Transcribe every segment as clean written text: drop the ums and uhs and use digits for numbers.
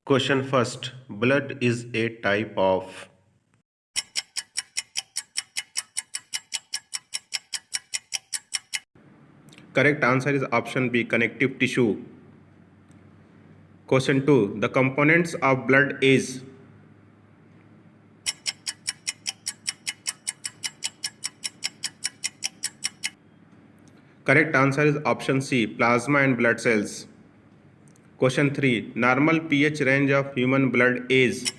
Question first. Blood is a type of. Correct answer is option B, connective tissue. Question 2. The components of blood is. Correct answer is option C, plasma and blood cells. Question 3. Normal pH range of human blood is.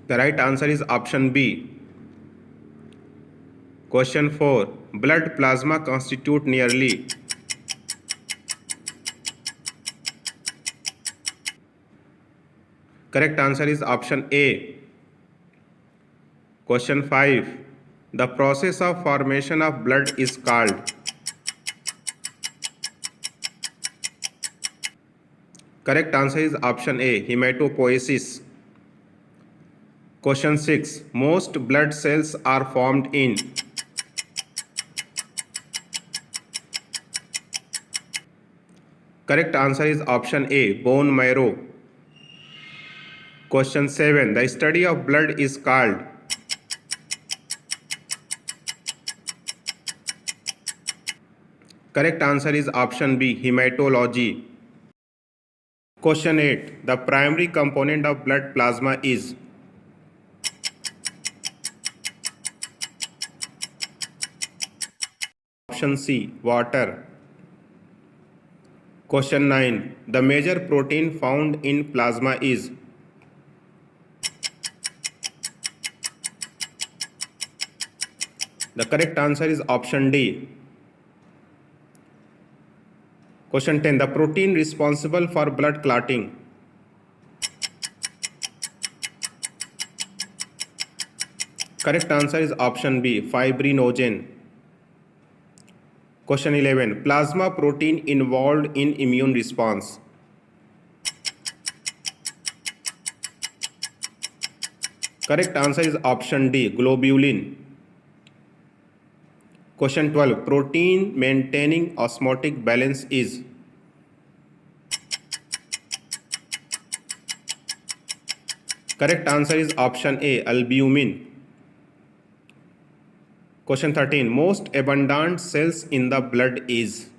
The right answer is option B. Question 4. Blood plasma constitute nearly. Correct answer is option A. Question 5. The process of formation of blood is called. Correct answer is option A, hematopoiesis. Question 6. Most blood cells are formed in. Correct answer is option A, bone marrow. Question 7. The study of blood is called. Correct answer is option B, hematology. Question 8. The primary component of blood plasma is. Option C, water. Question 9. The major protein found in plasma is. The correct answer is option D. Question 10. The protein responsible for blood clotting. Correct answer is option B, fibrinogen. Question 11. Plasma protein involved in immune response. Correct answer is option D, globulin. Question 12. Protein maintaining osmotic balance is. Correct answer is option A, albumin. Question 13. Most abundant cells in the blood is.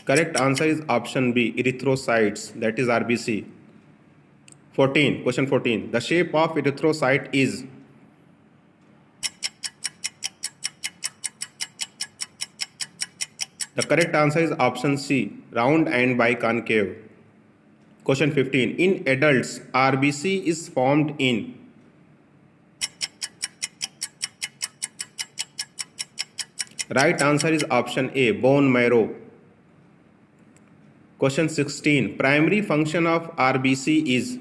Correct answer is option B, erythrocytes, that is RBC. 14. Question 14. The shape of erythrocyte is. The correct answer is option C, round and biconcave. Question 15. In adults, RBC is formed in. Right answer is option A, bone marrow. Question 16. Primary function of RBC is.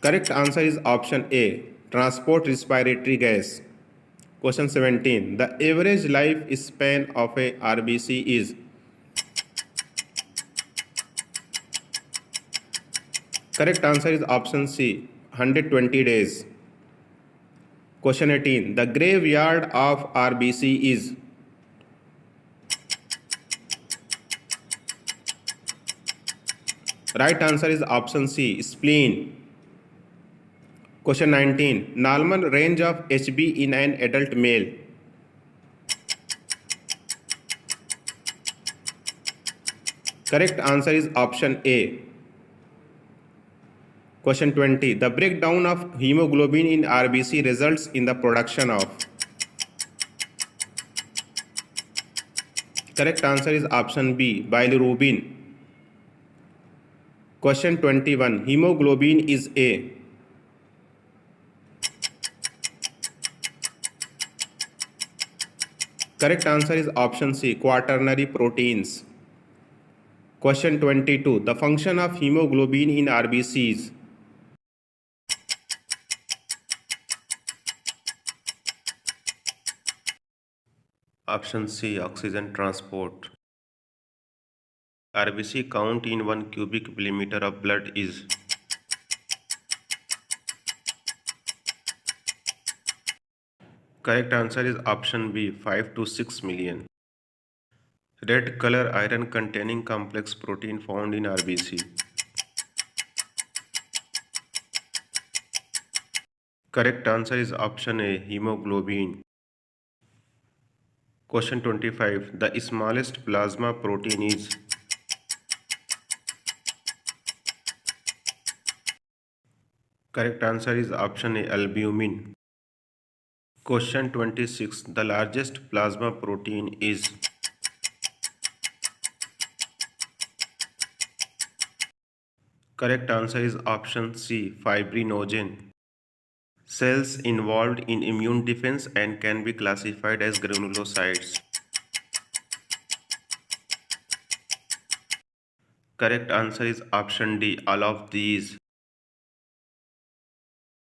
Correct answer is option A, transport respiratory gas. Question 17. The average life span of a RBC is. Correct answer is option C, 120 days. Question 18. The graveyard of RBC is. Right answer is option C, spleen. Question 19. Normal range of HB in an adult male. Correct answer is option A. Question 20. The breakdown of hemoglobin in RBC results in the production of. Correct answer is option B, bilirubin. Question 21. Hemoglobin is A. Correct answer is option C, quaternary proteins. Question 22. The function of hemoglobin in RBCs. Option C, oxygen transport. RBC count in 1 cubic millimeter of blood is. Correct answer is option B, 5 to 6 million. Red color iron containing complex protein found in RBC. Correct answer is option A, hemoglobin. Question 25. The smallest plasma protein is. Correct answer is option A, albumin. Question 26. The largest plasma protein is. Correct answer is option C, fibrinogen. Cells involved in immune defense and can be classified as granulocytes. Correct answer is option D, all of these.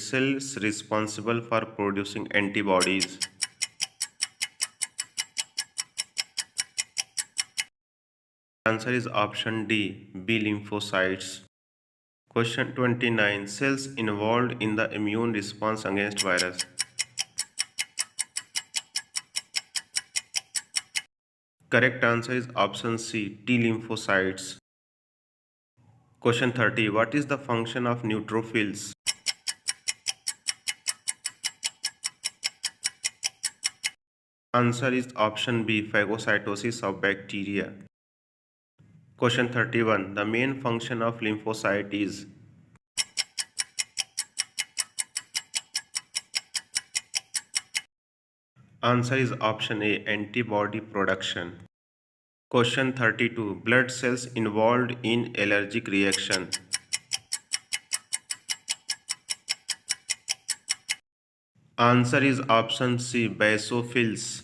Cells responsible for producing antibodies. Answer is option D, B lymphocytes. Question 29. Cells involved in the immune response against virus. Correct answer is option C, T lymphocytes. Question 30. What is the function of neutrophils? Answer is option B, phagocytosis of bacteria. Question 31. The main function of lymphocyte is. Answer is option A, antibody production. Question 32. Blood cells involved in allergic reaction. Answer is option C, basophils.